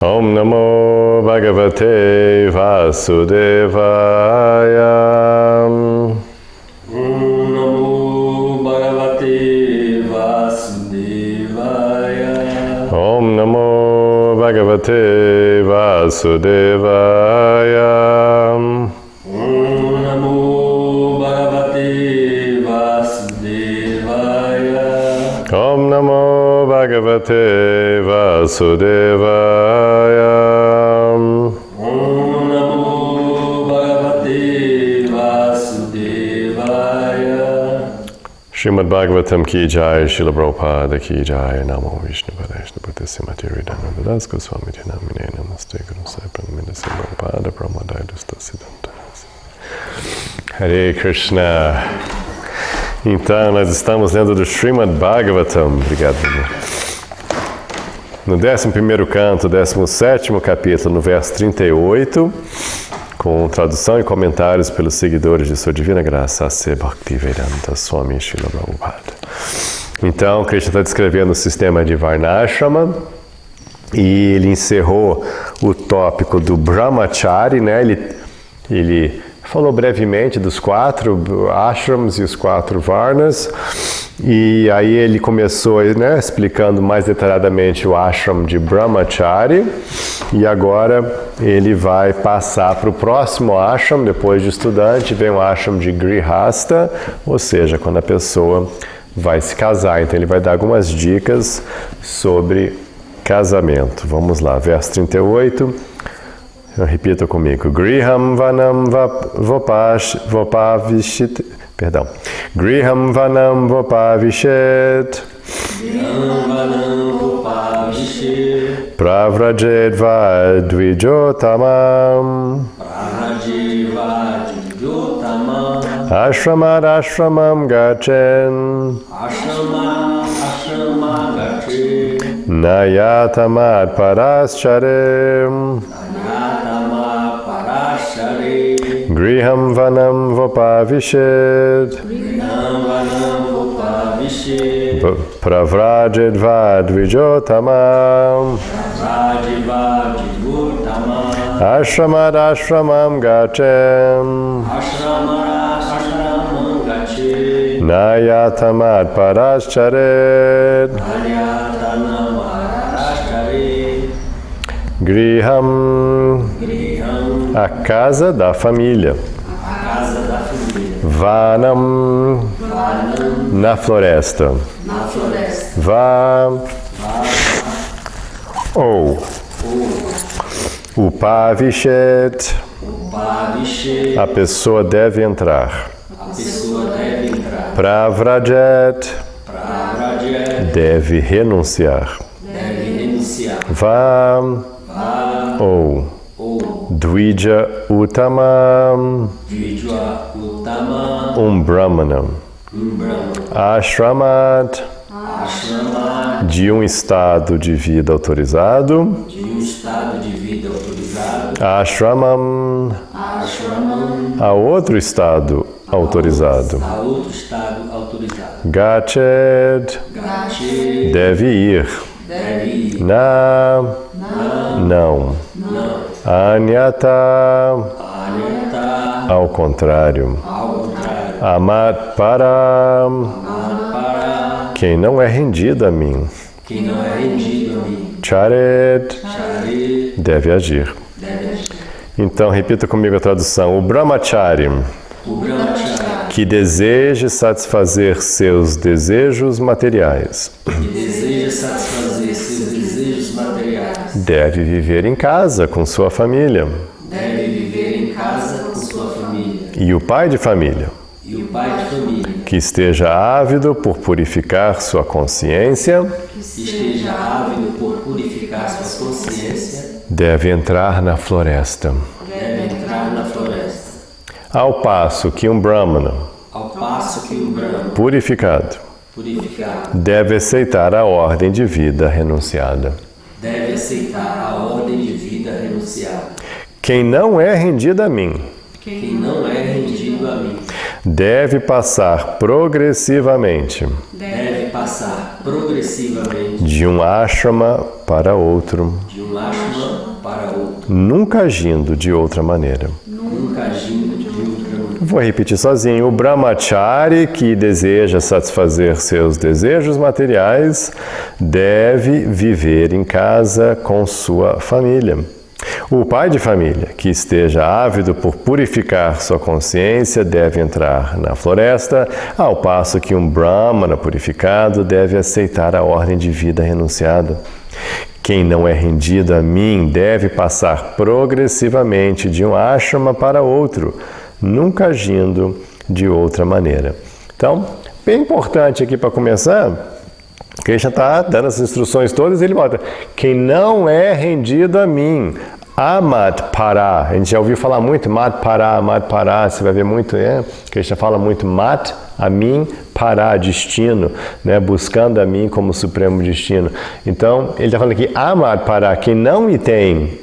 Om Namo Bhagavate Vasudevaya. Om Namo Bhagavate Vasudevaya. Om Namo Bhagavate Vasudevaya. Om Namo Bhagavate Vasudevaya. Om Namo Bhagavate Vasudevaya. Om Namo Bhagavate Vasudevaya. Srimad Bhagavatam ki jai, Srila Prabhupada ki jai, Namo Vishnu Padaya Pati Simati Hridana Das Goswami Namine Namaste Guru Sai Pranamida Sim Prabhupada Pramadaya Dusta Siddhanta. Hare Krishna. Então, nós estamos lendo do Srimad Bhagavatam. Obrigado, meu. No 11º canto, 17º capítulo, no verso 38, com tradução e comentários pelos seguidores de Sua Divina Graça, A.C. Bhaktivedanta Swami Srila Prabhupada. Então, Krishna está descrevendo o sistema de Varnashrama e ele encerrou o tópico do Brahmachari, né? Ele falou brevemente dos 4 ashrams e os 4 varnas, e aí ele começou, né, explicando mais detalhadamente o ashram de Brahmachari, e agora ele vai passar para o próximo ashram. Depois de estudante vem o ashram de Grihasta, ou seja, quando a pessoa vai se casar. Então ele vai dar algumas dicas sobre casamento. Vamos lá, verso 38. Repita comigo. Griham vanam vopavishit. Perdão. Griham vanam vopavishit. Pravrajet vadvijotamam. Ashramad ashramam gachen. Nayatamad parascharem. Griham vanam vopavishit. Pravrajet vadvijotamam. Ashramad ashramam gachem. Nayatamad parascharet. Griham, a casa da família. Vanam, na floresta. Va, ou. Upavishet, a pessoa deve entrar. Pravrajet, deve renunciar. Va, ou. Dvija Uttamam, Brahmanam. Ashramat, de um estado de vida autorizado. Ashramam, a outro estado autorizado. Gachet, deve ir. Na, não. Anyata, ao contrário. Amat para, quem não é rendido a mim. Charet, deve agir. Então, repita comigo a tradução. O Brahmachari, que deseja satisfazer seus desejos materiais, deve viver em casa com sua família. E o pai de família, que esteja ávido por purificar sua consciência, deve entrar na floresta. Ao passo que um Brahmana, purificado, deve aceitar a ordem de vida renunciada. Quem não é rendido a mim, deve passar progressivamente de um ashrama para outro, para outro. nunca agindo de outra maneira. Nunca agindo de outra maneira. Vou repetir sozinho. O brahmachari que deseja satisfazer seus desejos materiais deve viver em casa com sua família. O pai de família que esteja ávido por purificar sua consciência deve entrar na floresta, ao passo que um brahmana purificado deve aceitar a ordem de vida renunciada. Quem não é rendido a mim deve passar progressivamente de um ashrama para outro, nunca agindo de outra maneira. Então, bem importante aqui para começar, Krishna está dando as instruções todas e ele bota: quem não é rendido a mim, Amat Para. A gente já ouviu falar muito Mat Para, você vai ver muito, Krishna fala muito Mat, a mim, Para, destino, né? Buscando a mim como supremo destino. Então, ele está falando aqui, Amat Para, quem não me tem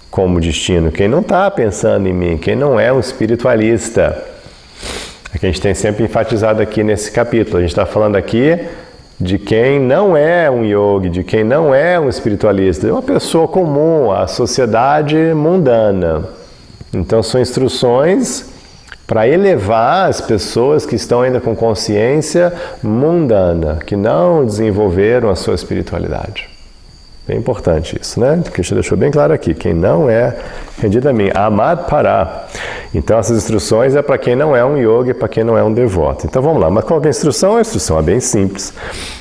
como destino, quem não está pensando em mim, quem não é um espiritualista. É que a gente tem sempre enfatizado aqui nesse capítulo. A gente está falando aqui de quem não é um yogi, de quem não é um espiritualista, é uma pessoa comum, a sociedade mundana. Então são instruções para elevar as pessoas que estão ainda com consciência mundana, que não desenvolveram a sua espiritualidade. É importante isso, né? Que Krishna deixou bem claro aqui, quem não é rendido a mim, Amad Para. Então essas instruções é para quem não é um yogi, para quem não é um devoto. Então vamos lá, mas qual que é a instrução? A instrução é bem simples.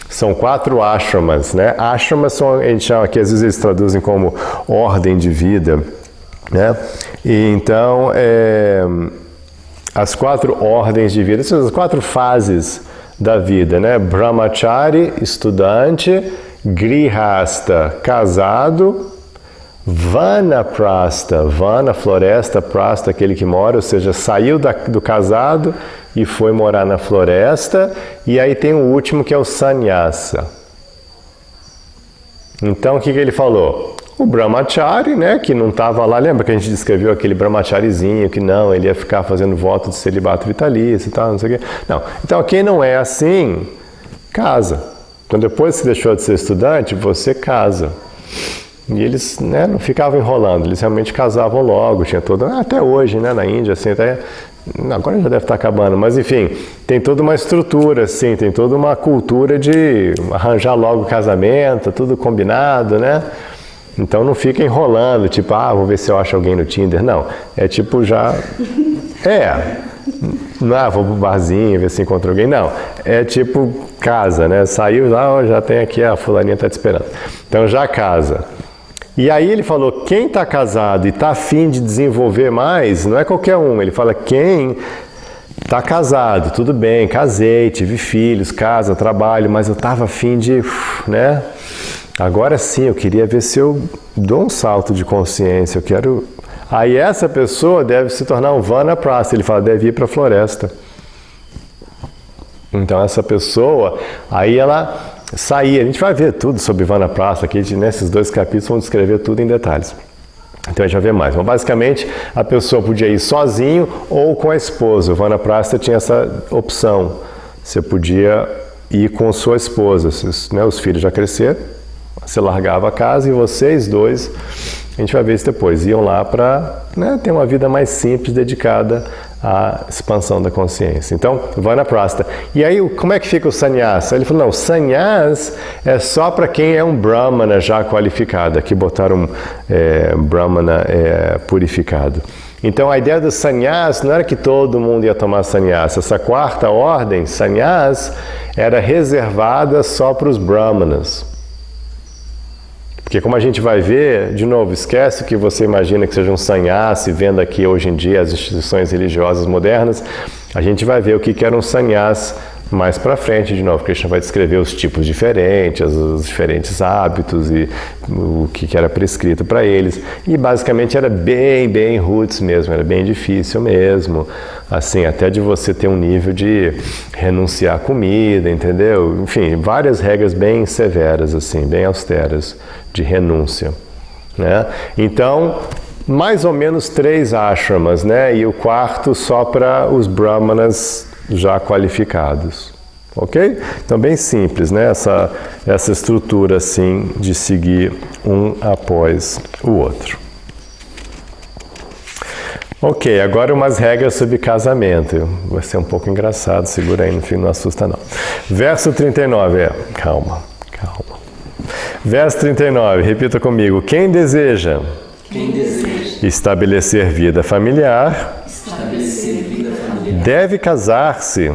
São 4 ashramas, né? Ashramas são, a gente chama aqui, às vezes eles traduzem como ordem de vida, né? E então, as 4 ordens de vida, essas 4 fases da vida, né? Brahmachari, estudante, Grihasta, casado, Vanaprastha, Vana, floresta, Prastha, aquele que mora, ou seja, saiu do casado e foi morar na floresta, e aí tem o último que é o Sannyasa. Então o que ele falou? O Brahmachari, né, que não estava lá, lembra que a gente descreveu aquele Brahmacharizinho, que não, ele ia ficar fazendo voto de celibato vitalício e tal, não sei o quê. Não, então quem não é assim, casa. Então depois que você deixou de ser estudante, você casa. E eles, né, não ficavam enrolando, eles realmente casavam logo, tinha todo, até hoje, né, na Índia, assim, até, agora já deve estar acabando, mas enfim, tem toda uma estrutura, assim, tem toda uma cultura de arranjar logo o casamento, tudo combinado, né? Então não fica enrolando, tipo, vou ver se eu acho alguém no Tinder, não, é tipo já, não, vou pro barzinho, ver se encontra alguém, não, é tipo casa, né, saiu lá, já tem aqui, a fulaninha tá te esperando, então já casa. E aí ele falou, quem está casado e está afim de desenvolver mais, não é qualquer um, ele fala, quem está casado, tudo bem, casei, tive filhos, casa, trabalho, mas eu estava afim de, né, agora sim, eu queria ver se eu dou um salto de consciência, eu quero... Aí essa pessoa deve se tornar um Vanaprastha, ele fala, deve ir para a floresta. Então essa pessoa, aí ela saía, a gente vai ver tudo sobre Vanaprastha aqui, nesses 2 capítulos vamos descrever tudo em detalhes. Então a gente vai ver mais. Mas basicamente a pessoa podia ir sozinho ou com a esposa. O Vanaprastha tinha essa opção. Você podia ir com sua esposa, né, os filhos já cresceram, você largava a casa e vocês dois, a gente vai ver isso depois, iam lá para, né, ter uma vida mais simples, dedicada à expansão da consciência. Então, Vanaprastha. E aí, como é que fica o sannyasa? Ele falou, não, sannyasa é só para quem é um brahmana já qualificado. Aqui botaram brahmana purificado. Então, a ideia do sannyasa não era que todo mundo ia tomar sannyasa. Essa 4ª ordem, sannyasa, era reservada só para os brahmanas. Porque como a gente vai ver, de novo, esquece que você imagina que seja um sannyasi, vendo aqui hoje em dia as instituições religiosas modernas, a gente vai ver o que era um sannyasi mais para frente, de novo, Krishna vai descrever os tipos diferentes, os diferentes hábitos e o que era prescrito para eles. E basicamente era bem roots mesmo, era bem difícil mesmo, assim, até de você ter um nível de renunciar à comida, entendeu? Enfim, várias regras bem severas, assim, bem austeras de renúncia, né? Então, mais ou menos 3 ashramas, né? E o 4º só para os brahmanas já qualificados. Ok? Então, bem simples, né? Essa estrutura, assim, de seguir um após o outro. Ok, agora umas regras sobre casamento. Vai ser um pouco engraçado, segura aí no fim, não assusta não. Verso 39, calma. Verso 39, repita comigo. Quem deseja estabelecer vida familiar, deve casar-se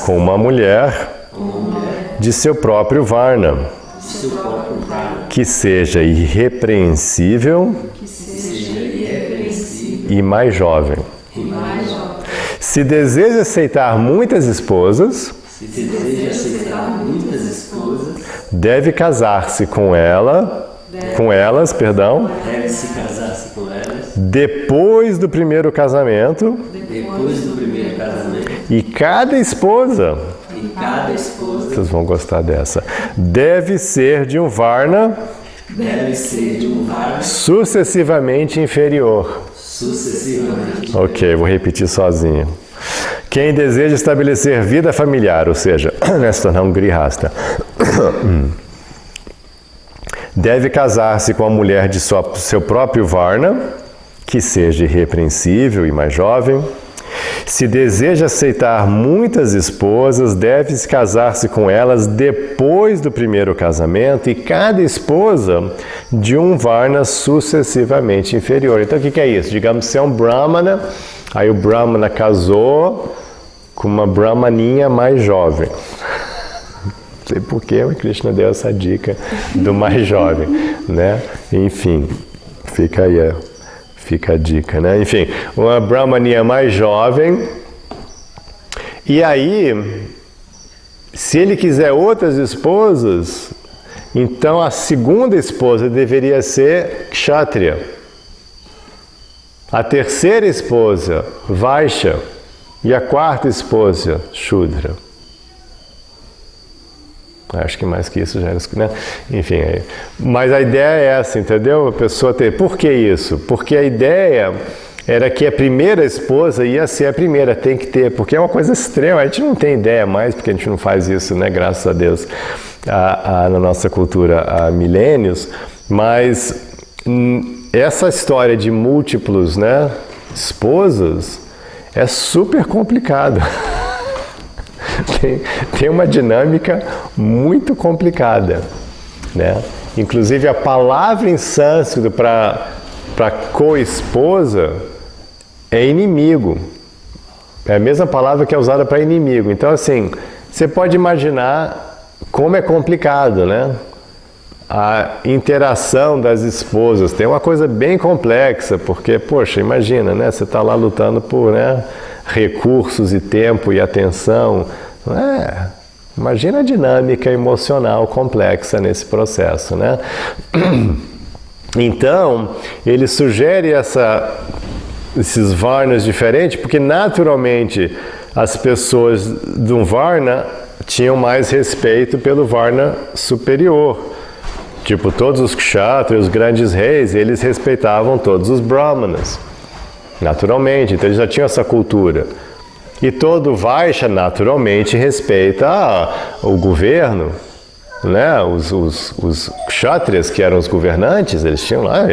com uma mulher de seu próprio Varna, que seja irrepreensível e mais jovem. Se deseja aceitar muitas esposas, deve casar-se com elas, depois do primeiro casamento, e cada esposa, vocês vão gostar dessa, deve ser de um Varna sucessivamente inferior. Ok, vou repetir sozinho. Quem deseja estabelecer vida familiar, ou seja, se tornar um grihasta, deve casar-se com a mulher de seu próprio Varna, que seja irrepreensível e mais jovem. Se deseja aceitar muitas esposas, deve casar-se com elas depois do primeiro casamento, e cada esposa de um Varna sucessivamente inferior. Então, o que é isso? Digamos, se é um Brahmana, aí o Brahmana casou com uma Brahmaninha mais jovem. Não sei por que o Krishna deu essa dica do mais jovem, né? Enfim, fica aí fica a dica, né? Enfim, uma Brahmaninha mais jovem. E aí, se ele quiser outras esposas, então a segunda esposa deveria ser Kshatriya. A terceira esposa, Vaishya. E a quarta esposa, Shudra. Acho que mais que isso já era, né? Enfim, mas a ideia é essa, entendeu? A pessoa ter. Por que isso? Porque a ideia era que a primeira esposa ia ser a primeira, tem que ter, porque é uma coisa extrema, a gente não tem ideia mais, porque a gente não faz isso, né? Graças a Deus, na nossa cultura há milênios, mas essa história de múltiplos, né, esposas é super complicado. Tem uma dinâmica muito complicada, né? Inclusive a palavra em sânscrito para co-esposa é inimigo. É a mesma palavra que é usada para inimigo. Então, assim, você pode imaginar como é complicado, né? A interação das esposas tem uma coisa bem complexa, porque, poxa, imagina, né? Você está lá lutando por, né, recursos e tempo e atenção. Imagina a dinâmica emocional complexa nesse processo, né? Então, ele sugere esses varnas diferentes, porque naturalmente as pessoas de um varna tinham mais respeito pelo varna superior. Tipo, todos os kshatriyas, os grandes reis, eles respeitavam todos os brahmanas, naturalmente, então eles já tinham essa cultura. E todo Vaishya, naturalmente, respeita o governo, né? Os kshatriyas, que eram os governantes, eles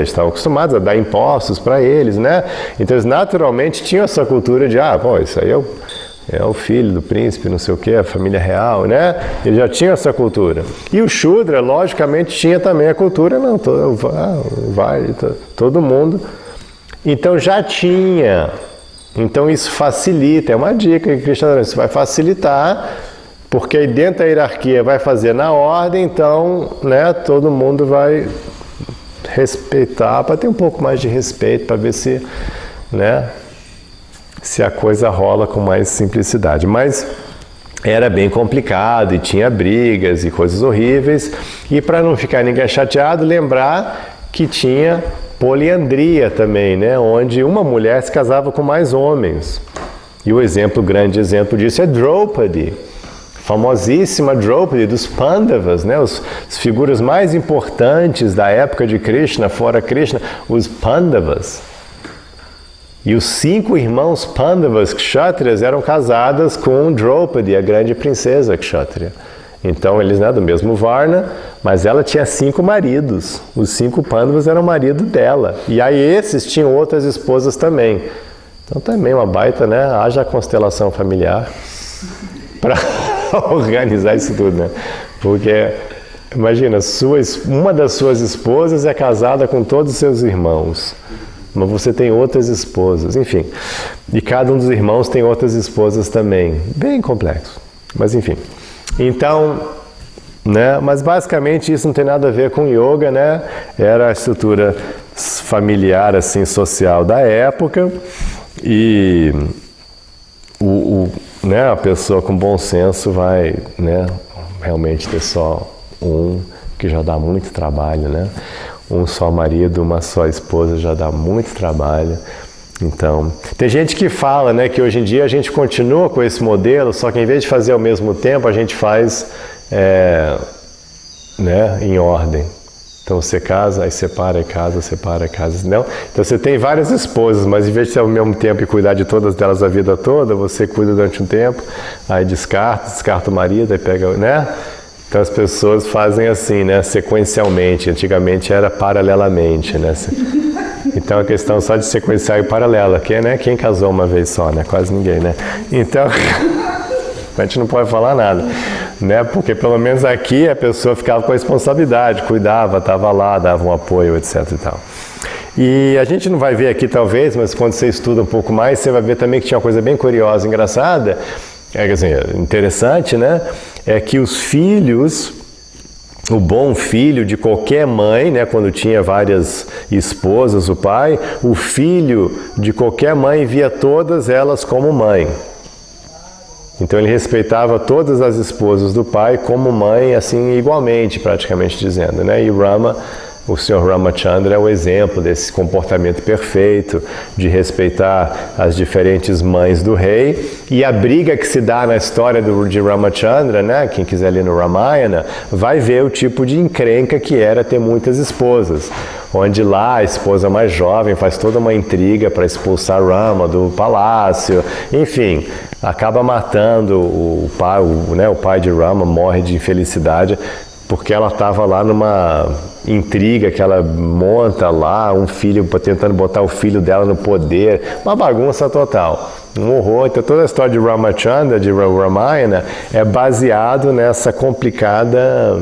estavam acostumados a dar impostos para eles, né? Então eles naturalmente tinham essa cultura de, isso aí é o filho do príncipe, não sei o que, a família real, né? Eles já tinham essa cultura. E o Shudra, logicamente, tinha também a cultura, todo mundo. Então já tinha. Então isso facilita, é uma dica que Krishna, isso vai facilitar, porque aí dentro da hierarquia vai fazer na ordem, então, né, todo mundo vai respeitar, para ter um pouco mais de respeito, para ver se, né, se a coisa rola com mais simplicidade. Mas era bem complicado e tinha brigas e coisas horríveis, e para não ficar ninguém chateado, lembrar que tinha poliandria também, né? Onde uma mulher se casava com mais homens. E o grande exemplo disso é Draupadi, famosíssima Draupadi dos Pandavas, né? As figuras mais importantes da época de Krishna, fora Krishna, os Pandavas. E os 5 irmãos Pandavas Kshatriyas eram casadas com Draupadi, a grande princesa Kshatriya. Então eles, né, do mesmo Varna, mas ela tinha 5 maridos. Os 5 Pandavas eram marido dela. E aí esses tinham outras esposas também. Então também uma baita, né? Haja constelação familiar para organizar isso tudo, né? Porque, imagina, uma das suas esposas é casada com todos os seus irmãos. Mas você tem outras esposas, enfim. E cada um dos irmãos tem outras esposas também. Bem complexo. Mas enfim. Então, né? Mas basicamente isso não tem nada a ver com yoga, né? Era a estrutura familiar, assim, social da época. E né, a pessoa com bom senso vai, né, realmente ter só um, que já dá muito trabalho, né? Um só marido, uma só esposa já dá muito trabalho. Então, tem gente que fala, né, que hoje em dia a gente continua com esse modelo, só que em vez de fazer ao mesmo tempo, a gente faz né, em ordem. Então você casa, aí separa e casa, não? Então você tem várias esposas, mas em vez de ser ao mesmo tempo e cuidar de todas delas a vida toda, você cuida durante um tempo, aí descarta o marido, aí pega, né? Então as pessoas fazem assim, né, sequencialmente. Antigamente era paralelamente, né? Então a questão só de sequencial e paralela, que é, né, quem casou uma vez só, né? Quase ninguém, né? Então a gente não pode falar nada, né? Porque pelo menos aqui a pessoa ficava com a responsabilidade, cuidava, estava lá, dava um apoio, etc e tal. E a gente não vai ver aqui talvez, mas quando você estuda um pouco mais, você vai ver também que tinha uma coisa bem curiosa, engraçada, assim, interessante, né? É que os filhos, o bom filho de qualquer mãe, né, quando tinha várias esposas, o filho de qualquer mãe via todas elas como mãe. Então ele respeitava todas as esposas do pai como mãe, assim, igualmente, praticamente dizendo, né? E Rama, o Sr. Ramachandra é o exemplo desse comportamento perfeito, de respeitar as diferentes mães do rei. E a briga que se dá na história de Ramachandra, né? Quem quiser ler no Ramayana, vai ver o tipo de encrenca que era ter muitas esposas. Onde lá a esposa mais jovem faz toda uma intriga para expulsar Rama do palácio, enfim, acaba matando o pai de Rama, morre de infelicidade, porque ela estava lá numa intriga que ela monta lá, tentando botar o filho dela no poder, uma bagunça total, um horror. Então toda a história de Ramachandra, de Ramayana, é baseado nessa complicada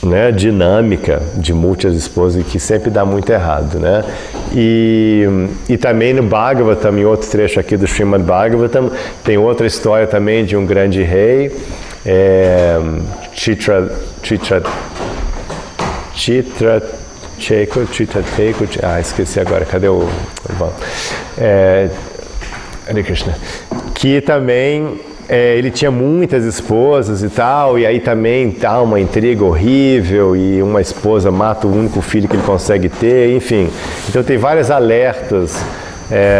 né, dinâmica de múltiplas esposas que sempre dá muito errado, né? E também no Bhagavatam, em outro trecho aqui do Srimad Bhagavatam, tem outra história também de um grande rei, esqueci agora, cadê o... Hare Krishna. Que também... ele tinha muitas esposas e tal, e aí também tá uma intriga horrível, e uma esposa mata o único filho que ele consegue ter, enfim. Então tem vários alertas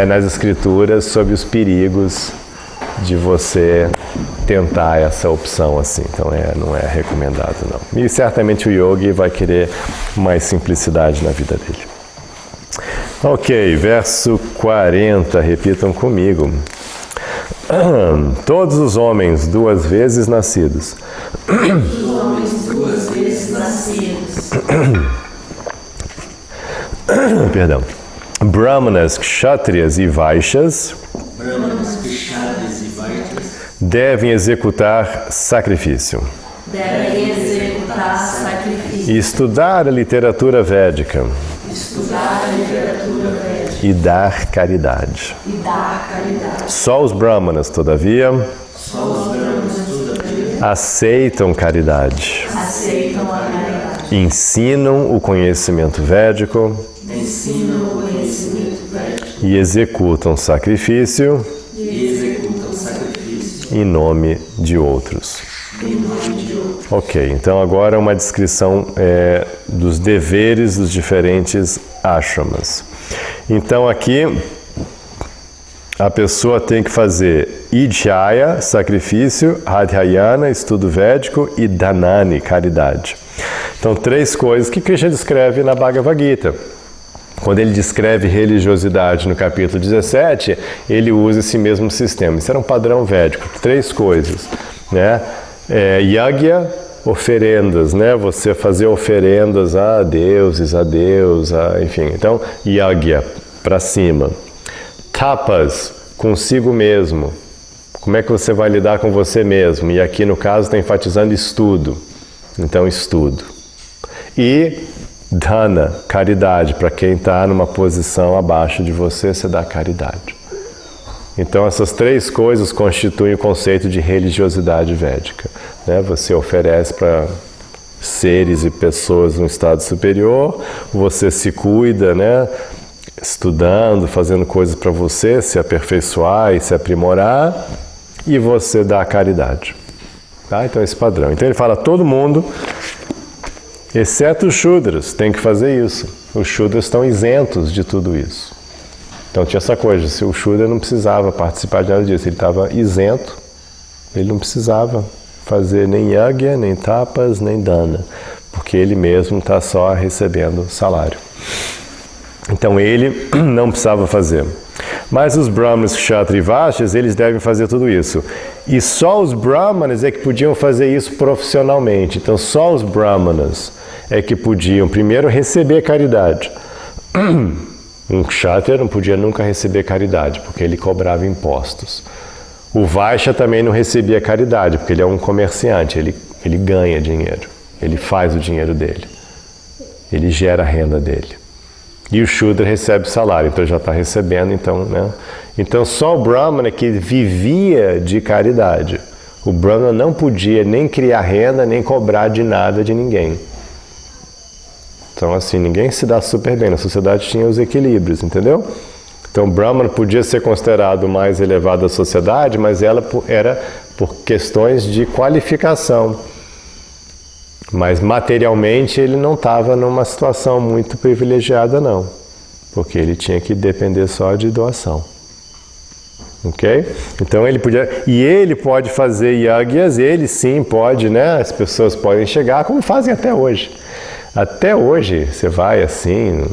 nas escrituras sobre os perigos de você tentar essa opção assim. Então não é recomendado, não. E certamente o yogi vai querer mais simplicidade na vida dele. Ok, verso 40, repitam comigo. Todos os homens 2 vezes nascidos. Os homens 2 vezes nascidos. Perdão. Brahmanas, Kshatriyas e Vaishyas devem executar sacrifício. Devem executar sacrifício. E estudar a literatura védica. Estudar a literatura védica. E dar caridade. E dar caridade. Só os Brahmanas, todavia, aceitam caridade. Aceitam a caridade. Ensinam o conhecimento védico. Ensinam o conhecimento védico. E executam sacrifício. Em nome de outros. Ok, então agora uma descrição dos deveres dos diferentes ashramas. Então aqui a pessoa tem que fazer idhyaya, sacrifício, adhyayana, estudo védico, e dhanani, caridade. Então 3 coisas que Krishna descreve na Bhagavad Gita. quando ele descreve religiosidade no capítulo 17, ele usa esse mesmo sistema. Isso era um padrão védico, 3 coisas, né? Yagya, oferendas, né? Você fazer oferendas a deuses, a Deus, enfim. Então, yagya, para cima. Tapas, consigo mesmo. Como é que você vai lidar com você mesmo? E aqui, no caso, está enfatizando estudo. Então, estudo. E dana, caridade. Para quem está numa posição abaixo de você, você dá caridade. Então, essas 3 coisas constituem o conceito de religiosidade védica, né? Você oferece para seres e pessoas no estado superior, você se cuida, né? Estudando, fazendo coisas para você se aperfeiçoar e se aprimorar, e você dá caridade. Tá? Então, esse padrão. Então, ele fala, todo mundo, exceto os Shudras, tem que fazer isso. Os Shudras estão isentos de tudo isso. Então, tinha essa coisa, se o Shudra não precisava participar de nada disso, ele estava isento, ele não precisava fazer nem yagya, nem tapas, nem dana, porque ele mesmo está só recebendo salário. Então, ele não precisava fazer. Mas os brahmanas, kshatriya e vaishyas, eles devem fazer tudo isso. E só os brahmanas é que podiam fazer isso profissionalmente. Então, só os brahmanas é que podiam, primeiro, receber caridade. Um kshatriya não podia nunca receber caridade, porque ele cobrava impostos. O vaishya também não recebia caridade, porque ele é um comerciante, ele ganha dinheiro, ele faz o dinheiro dele, ele gera a renda dele. E o Shudra recebe salário, então já está recebendo, então, né? Então só o Brahmana que vivia de caridade. O Brahmana não podia nem criar renda, nem cobrar de nada de ninguém. Então assim, ninguém se dá super bem, na sociedade tinha os equilíbrios, entendeu? Então o Brahmana podia ser considerado o mais elevado da sociedade, mas ela era por questões de qualificação. Mas materialmente ele não estava numa situação muito privilegiada não, porque ele tinha que depender só de doação. Ok? Então ele podia, e ele pode fazer yagyas, ele sim pode, né? As pessoas podem chegar, como fazem até hoje. Até hoje você vai assim,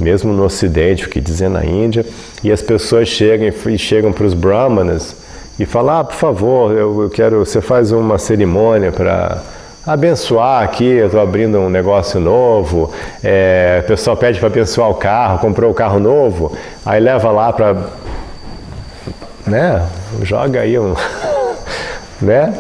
mesmo no Ocidente, o que dizer na Índia, e as pessoas chegam para os brahmanas e falam, por favor, eu quero, você faz uma cerimônia para abençoar aqui, eu estou abrindo um negócio novo, o pessoal pede para abençoar o carro, comprou o carro novo, aí leva lá para, né, joga aí né,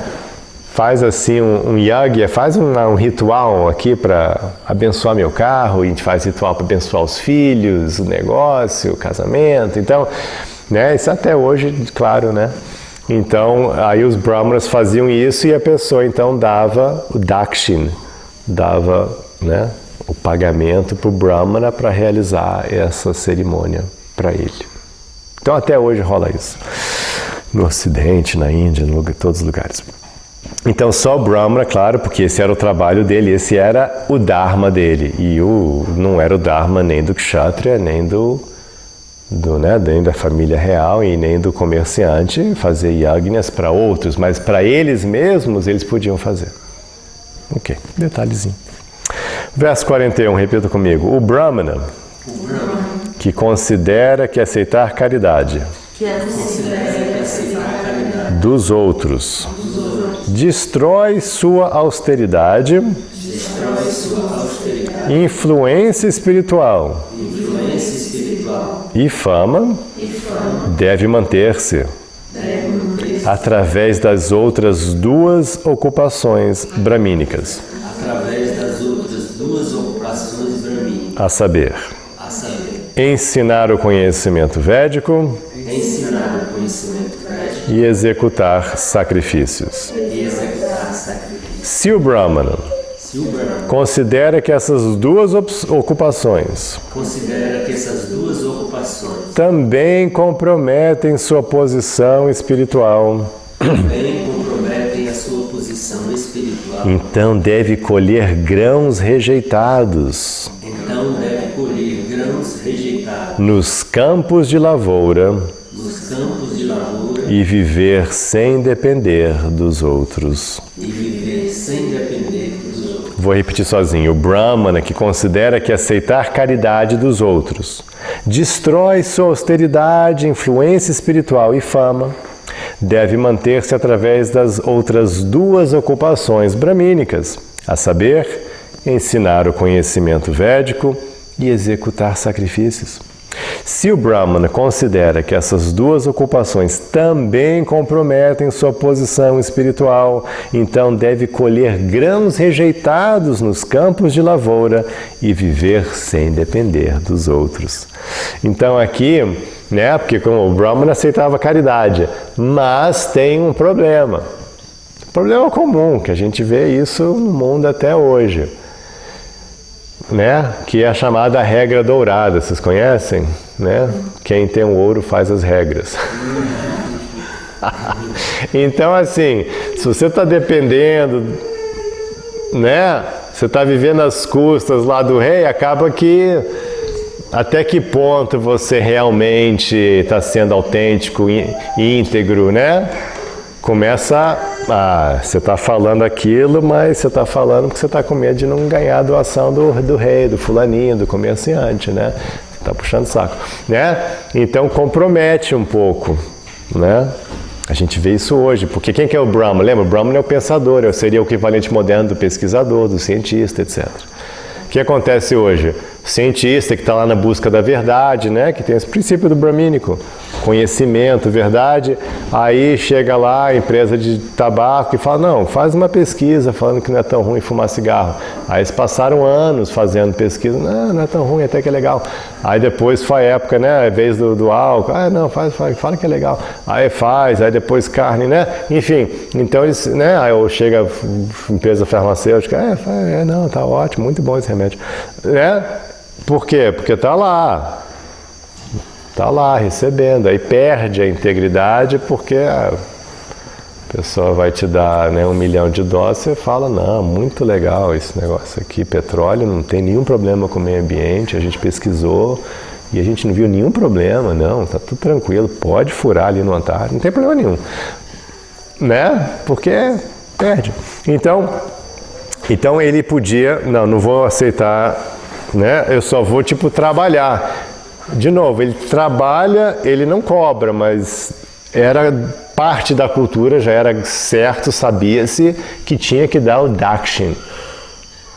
faz assim um yagya, faz um ritual aqui para abençoar meu carro, e a gente faz ritual para abençoar os filhos, o negócio, o casamento, então, né, isso até hoje, claro, né. Então, aí os brahmanas faziam isso e a pessoa então dava o dakshin, dava, né, o pagamento para o brahmana para realizar essa cerimônia para ele. Então até hoje rola isso. No Ocidente, na Índia, em todos os lugares. Então só o brahmana, claro, porque esse era o trabalho dele, esse era o dharma dele. E não era o dharma nem do kshatriya, nem nem da família real e nem do comerciante fazer yagnas para outros, mas para eles mesmos eles podiam fazer. Ok, detalhezinho. Verso 41, repita comigo. O brahmana que considera que aceitar caridade dos outros destrói sua austeridade, influência espiritual e fama, deve manter-se através das outras 2 ocupações bramínicas. A saber, ensinar o conhecimento védico e executar sacrifícios. Se o brahmana considera que essas 2 ocupações também comprometem sua posição espiritual, então deve colher grãos rejeitados nos campos de lavoura e viver sem depender dos outros. Vou repetir sozinho. O Brahmana que considera que aceitar caridade dos outros destrói sua austeridade, influência espiritual e fama, deve manter-se através das outras duas ocupações bramínicas, a saber, ensinar o conhecimento védico e executar sacrifícios. Se o Brahmana considera que essas duas ocupações também comprometem sua posição espiritual, então deve colher grãos rejeitados nos campos de lavoura e viver sem depender dos outros. Então aqui, né, porque como o Brahmana aceitava caridade, mas tem um problema. Problema comum, que a gente vê isso no mundo até hoje, né? Que é a chamada regra dourada, vocês conhecem? Né? Quem tem o ouro faz as regras. Então, assim, se você está dependendo, né? Você está vivendo às custas lá do rei, acaba que até que ponto você realmente está sendo autêntico e íntegro, né? Começa você está falando aquilo, mas você está falando que você está com medo de não ganhar a doação do rei, do fulaninho, do comerciante, né? Você está puxando o saco, né? Então compromete um pouco, né? A gente vê isso hoje, porque quem que é o Brahma? Lembra? O Brahma é o pensador, seria o equivalente moderno do pesquisador, do cientista, etc. O que acontece hoje? O cientista que está lá na busca da verdade, né? Que tem esse princípio do bramínico, conhecimento, verdade, aí chega lá a empresa de tabaco e fala, não, faz uma pesquisa falando que não é tão ruim fumar cigarro. Aí eles passaram anos fazendo pesquisa, não é tão ruim, até que é legal. Aí depois foi a época, né, a vez do álcool, não, fala que é legal. Aí faz, aí depois carne, né, enfim, então eles, né, aí chega a empresa farmacêutica, não, tá ótimo, muito bom esse remédio, né? Por quê? Porque está lá recebendo, aí perde a integridade porque a pessoa vai te dar, né, 1 milhão de dólares, você fala, não, muito legal esse negócio aqui, petróleo, não tem nenhum problema com o meio ambiente, a gente pesquisou e a gente não viu nenhum problema, não, tá tudo tranquilo, pode furar ali no Antártico, não tem problema nenhum, né, porque perde. Então ele podia, não vou aceitar, né? Eu só vou trabalhar. De novo, ele trabalha, ele não cobra, mas era parte da cultura, já era certo, sabia-se que tinha que dar o dakshin,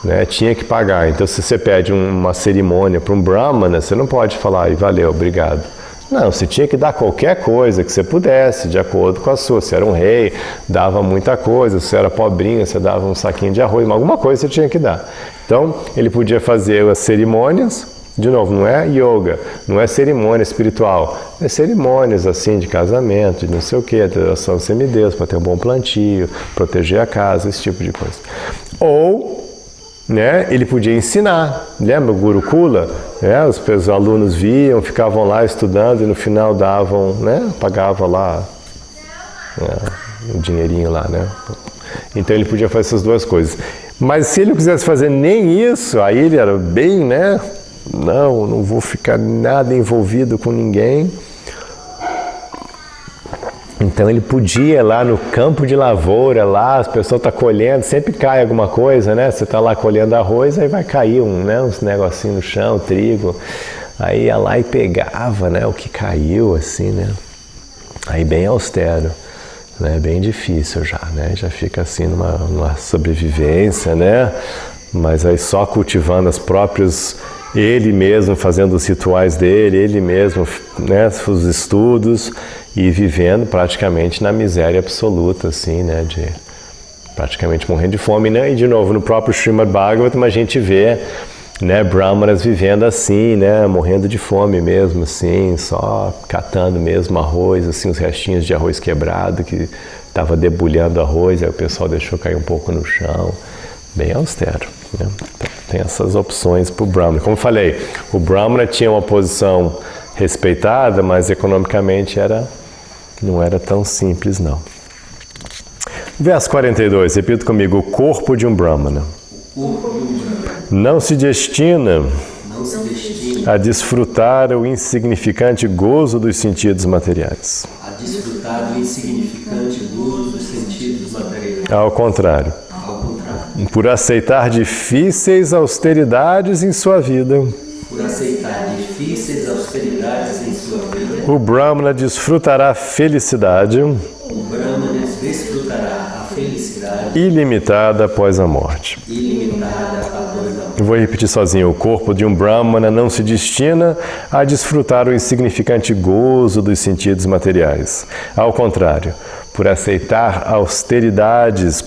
né? Tinha que pagar. Então, se você pede uma cerimônia para um brahmana, você não pode falar, valeu, obrigado. Não, você tinha que dar qualquer coisa que você pudesse, de acordo com a sua. Se era um rei, dava muita coisa. Se era pobrinha, você dava um saquinho de arroz, mas alguma coisa você tinha que dar. Então, ele podia fazer as cerimônias, de novo, não é yoga, não é cerimônia espiritual, é cerimônias assim de casamento, de não sei o que, adoração aos semideus, para ter um bom plantio, proteger a casa, esse tipo de coisa. Ou, né, ele podia ensinar, lembra o Gurukula? Né, os alunos viam, ficavam lá estudando e no final davam, né, pagava lá um dinheirinho lá, né? Então ele podia fazer essas duas coisas. Mas se ele não quisesse fazer nem isso, aí ele era bem, né? Não vou ficar nada envolvido com ninguém. Então ele podia ir lá no campo de lavoura, lá as pessoas estão colhendo, sempre cai alguma coisa, né? Você está lá colhendo arroz, aí vai cair uns negocinhos no chão, trigo. Aí ia lá e pegava, né, o que caiu, assim, né? Aí bem austero. Né, bem difícil já, né? Já fica assim numa sobrevivência, né? Mas aí só cultivando as próprias, ele mesmo fazendo os rituais dele, ele mesmo, né, os estudos e vivendo praticamente na miséria absoluta, assim, né? De praticamente morrendo de fome, né? E de novo, no próprio Srimad Bhagavatam a gente vê, né, brahmanas vivendo assim, né, morrendo de fome mesmo, assim, só catando mesmo arroz, assim, os restinhos de arroz quebrado que estava debulhando arroz, aí o pessoal deixou cair um pouco no chão, bem austero, né? Então, tem essas opções para o brahmana. Como eu falei, o brahmana tinha uma posição respeitada, mas economicamente não era tão simples, não. Verso 42, repita comigo, o corpo de um brahmana não se destina a desfrutar o insignificante gozo dos sentidos materiais. A desfrutar do insignificante gozo dos sentidos materiais. Ao contrário, por aceitar difíceis austeridades em sua vida. Por aceitar difíceis austeridades em sua vida, O Brahmana desfrutará felicidade o Brahmana desfrutará a felicidade ilimitada após a morte. ilimitada após a morte. Eu vou repetir sozinho. O corpo de um Brahmana não se destina a desfrutar o insignificante gozo dos sentidos materiais. Ao contrário, por aceitar austeridades,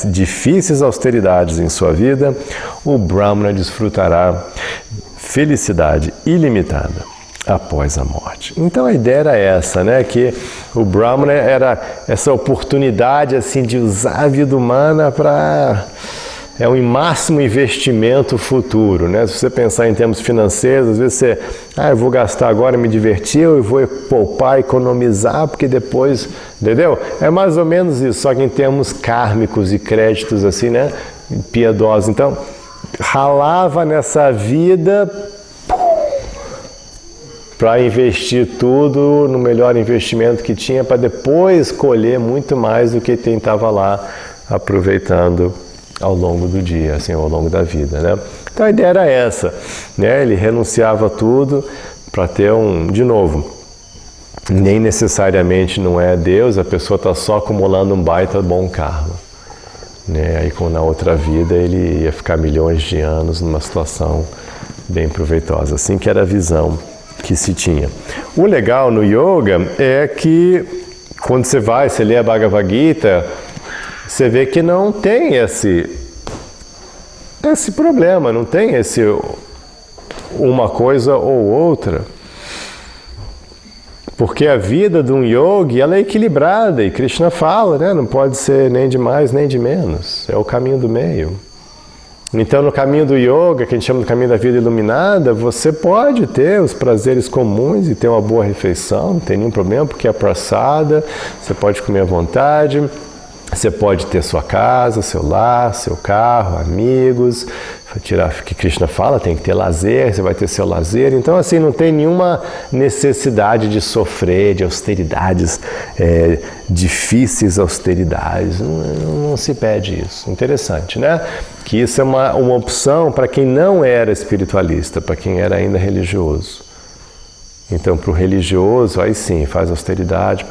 difíceis austeridades em sua vida, o Brahmana desfrutará felicidade ilimitada após a morte. Então a ideia era essa, né? Que o Brahmana era essa oportunidade assim de usar a vida humana para um máximo investimento futuro, né? Se você pensar em termos financeiros, às vezes você, eu vou gastar agora, me divertir, eu vou poupar, economizar, porque depois, entendeu? É mais ou menos isso, só que em termos kármicos e créditos assim, né? Piedosos. Então, ralava nessa vida para investir tudo no melhor investimento que tinha, para depois colher muito mais do que quem estava lá aproveitando ao longo do dia, assim, ao longo da vida, né? Então a ideia era essa, né? Ele renunciava a tudo para ter de novo, nem necessariamente não é Deus, a pessoa está só acumulando um baita bom karma, né? Aí na outra vida ele ia ficar milhões de anos numa situação bem proveitosa, assim que era a visão que se tinha. O legal no yoga é que quando você lê a Bhagavad Gita, você vê que não tem esse problema, não tem uma coisa ou outra. Porque a vida de um yogi, ela é equilibrada, e Krishna fala, né? Não pode ser nem de mais nem de menos, é o caminho do meio. Então, no caminho do yoga, que a gente chama de caminho da vida iluminada, você pode ter os prazeres comuns e ter uma boa refeição, não tem nenhum problema, porque é prasada, você pode comer à vontade. Você pode ter sua casa, seu lar, seu carro, amigos, que Krishna fala, tem que ter lazer, você vai ter seu lazer. Então, assim, não tem nenhuma necessidade de sofrer, de austeridades, difíceis austeridades. Não se pede isso. Interessante, né? Que isso é uma opção para quem não era espiritualista, para quem era ainda religioso. Então, para o religioso, aí sim, faz austeridade,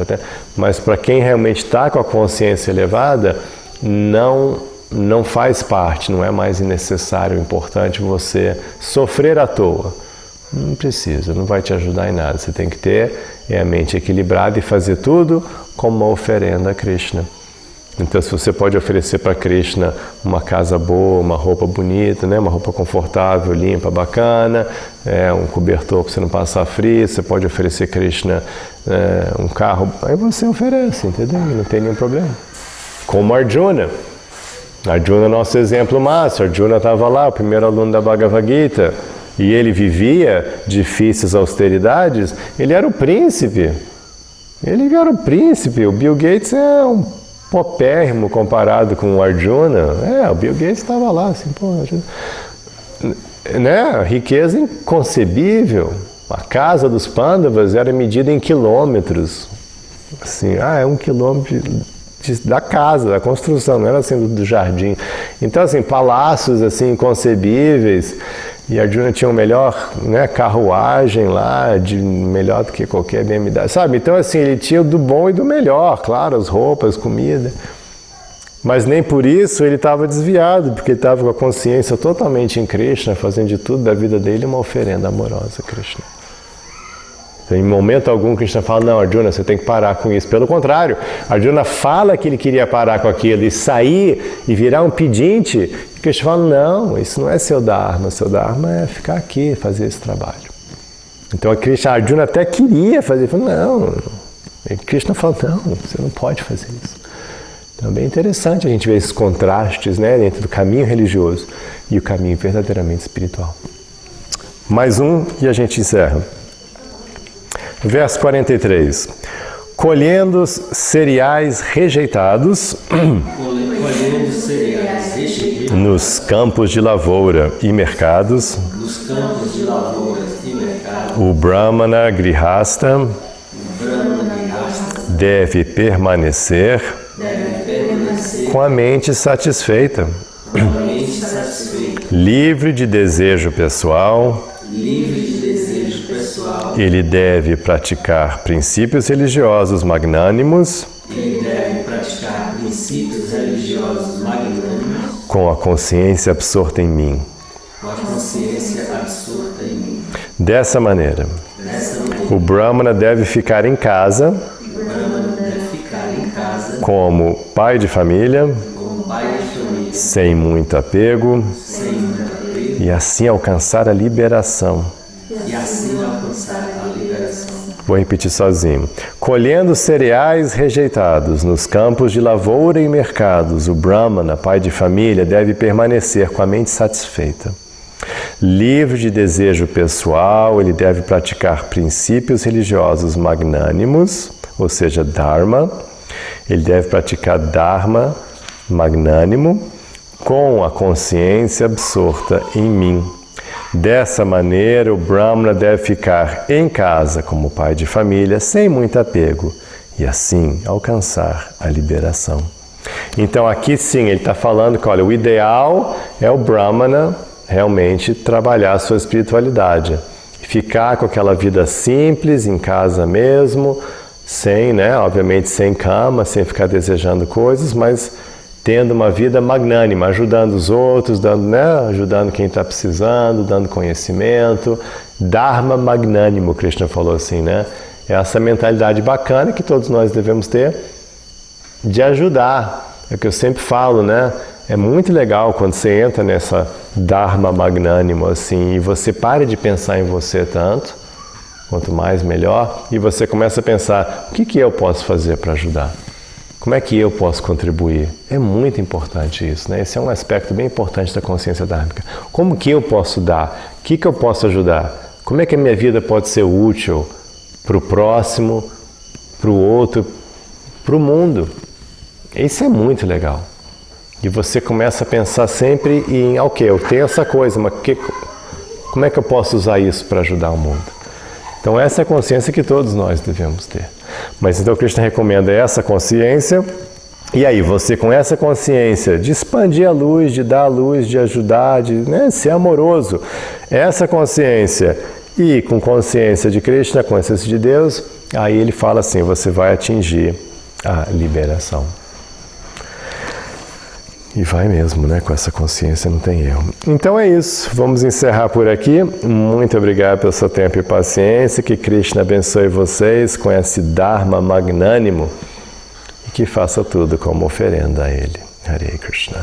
mas para quem realmente está com a consciência elevada, não faz parte, não é mais necessário, importante você sofrer à toa. Não precisa, não vai te ajudar em nada. Você tem que ter a mente equilibrada e fazer tudo como uma oferenda a Krishna. Então, se você pode oferecer para Krishna uma casa boa, uma roupa bonita, né? Uma roupa confortável, limpa, bacana, um cobertor para você não passar frio, você pode oferecer Krishna um carro, aí você oferece, entendeu? Não tem nenhum problema. Como Arjuna. Arjuna é nosso exemplo máximo. Arjuna estava lá, o primeiro aluno da Bhagavad Gita, e ele vivia difíceis austeridades, ele era o príncipe. Ele era o príncipe. O Bill Gates é um popérrimo comparado com o Arjuna. O Bill Gates estava lá, assim, né? Riqueza inconcebível. A casa dos Pandavas era medida em quilômetros. Assim, 1 quilômetro da casa, da construção, não era assim do jardim. Então, assim, palácios assim inconcebíveis. E Arjuna tinha o melhor, né, carruagem lá, melhor do que qualquer BMW, sabe? Então, assim, ele tinha do bom e do melhor, claro, as roupas, comida. Mas nem por isso ele estava desviado, porque ele estava com a consciência totalmente em Krishna, fazendo de tudo da vida dele uma oferenda amorosa a Krishna. Então, em momento algum, Krishna fala, não, Arjuna, você tem que parar com isso. Pelo contrário, Arjuna fala que ele queria parar com aquilo e sair e virar um pedinte. E Krishna fala, não, isso não é seu Dharma é ficar aqui, fazer esse trabalho. Então, Arjuna até queria fazer, falou, não. E Krishna fala, não, você não pode fazer isso. Então, é bem interessante a gente ver esses contrastes, né, entre o caminho religioso e o caminho verdadeiramente espiritual. Mais um e a gente encerra. Verso 43. Colhendo cereais rejeitados nos campos de lavoura e mercados, o Brahmana Grihasta deve permanecer renascer com a mente satisfeita, com a mente satisfeita, livre de desejo pessoal. livre de desejo pessoal. Ele deve praticar princípios religiosos magnânimos Ele deve praticar princípios religiosos magnânimos com a consciência absorta em mim. com a consciência absorta em mim. Dessa maneira, Dessa maneira, o Brahmana deve ficar em casa o Brahmana deve ficar em casa como pai de família, como pai de família, sem muito apego, sem muito apego, e assim alcançar a liberação. e assim alcançar a liberação. Vou repetir sozinho. Colhendo cereais rejeitados nos campos de lavoura e mercados, o Brahmana, pai de família, deve permanecer com a mente satisfeita. Livre de desejo pessoal, ele deve praticar princípios religiosos magnânimos, ou seja, Dharma. Ele deve praticar Dharma magnânimo com a consciência absorta em mim. Dessa maneira, o Brahmana deve ficar em casa como pai de família, sem muito apego, e assim alcançar a liberação. Então aqui sim, ele está falando que, olha, o ideal é o Brahmana realmente trabalhar a sua espiritualidade. Ficar com aquela vida simples, em casa mesmo, sem, né, obviamente sem cama, sem ficar desejando coisas, mas tendo uma vida magnânima, ajudando os outros, dando, né, ajudando quem está precisando, dando conhecimento. Dharma magnânimo, Krishna falou assim, né? É essa mentalidade bacana que todos nós devemos ter de ajudar. É o que eu sempre falo, né? É muito legal quando você entra nessa Dharma magnânimo, assim, e você para de pensar em você tanto, quanto mais melhor, e você começa a pensar, o que eu posso fazer para ajudar? Como é que eu posso contribuir? É muito importante isso, né? Esse é um aspecto bem importante da consciência dármica. Como que eu posso dar? O que eu posso ajudar? Como é que a minha vida pode ser útil para o próximo, para o outro, para o mundo? Isso é muito legal. E você começa a pensar sempre em, ok, eu tenho essa coisa, mas como é que eu posso usar isso para ajudar o mundo? Então essa é a consciência que todos nós devemos ter. Mas então o Krishna recomenda essa consciência, e aí você com essa consciência de expandir a luz, de dar a luz, de ajudar, de, né, ser amoroso, essa consciência e com consciência de Krishna, consciência de Deus, aí ele fala assim, você vai atingir a liberação. E vai mesmo, né? Com essa consciência não tem erro. Então é isso. Vamos encerrar por aqui. Muito obrigado pelo seu tempo e paciência. Que Krishna abençoe vocês com esse Dharma magnânimo e que faça tudo como oferenda a Ele. Hare Krishna.